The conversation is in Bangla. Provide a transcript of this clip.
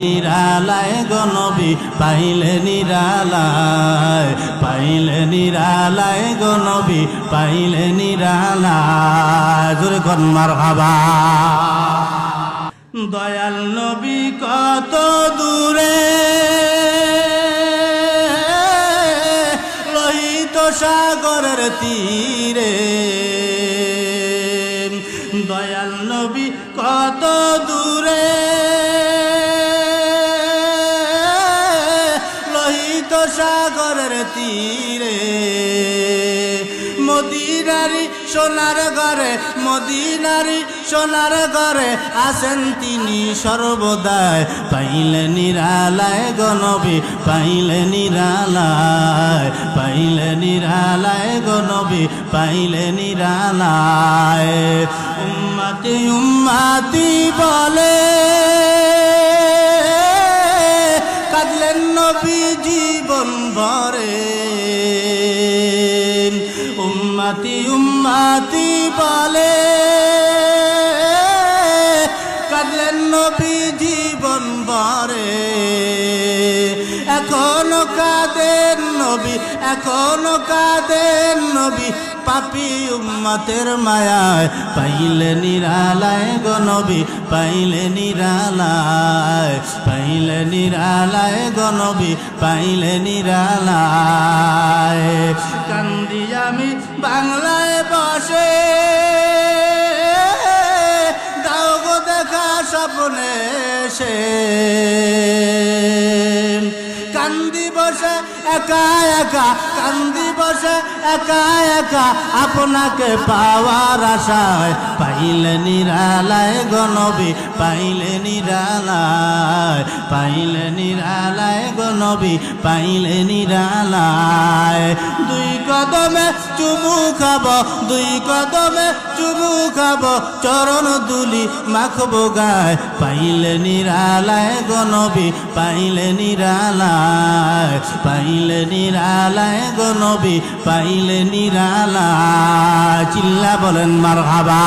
নিরালায় গো নবী পাইলে নিরালায়, পাইলে নিরালায় গো নবী পাইলে নিরালায়। জোরে কোন মারহাবা। দয়াল নবী কত দূরে লোহিত সাগরের তীরে, দয়াল নবী কত দূরে লোহিত সাগরের তীরে, মদিনারি সোনার ঘরে, মদিনারি সোনার ঘরে আছেন তিনি সর্বদাই। পাইলে নিরালায় গো নবী পাইলে নিরালায়, পাইলে নিরালায় গো নবী পাইলে নিরালায়। উম্মতি উম্মতি বলে কাঁদলেন নবী জীবন ভরে, উম্মতি উম্মতি বলে কাঁদলেন নবী জীবন ভরে। এখনো কাঁদেন নবী, এখনো কাঁদেন নবী পাপী উম্মতের মায়ায়। পাইলে নিরালায় গো নবী পাইলে নিরালায়, পাইলে নিরালায় গো নবী পাইলে নিরালায়। কান্দি আমি বাংলায় বসে দাও গো দেখা স্বপ্নে সে, কান্দি বসে একা একা, কান্দি বসে একা একা আপনাকে পাওয়ার আশায়। পাইলে নিরালায় গো নবী পাইলে নিরালায়, পাইলে নিরালায় গো নবী পাইলে নিরালায়। দুই কদমে চুমু খাব, দুই কদমে চুমু খাব, চরণ দুলি মাখবো গায়। পাইলে নিরালায় গো নবী পাইলে নিরালায়, পাইলে নিরালায় গো নবী পাইলে নিরালায়। চিল্লা বলেন মারহাবা।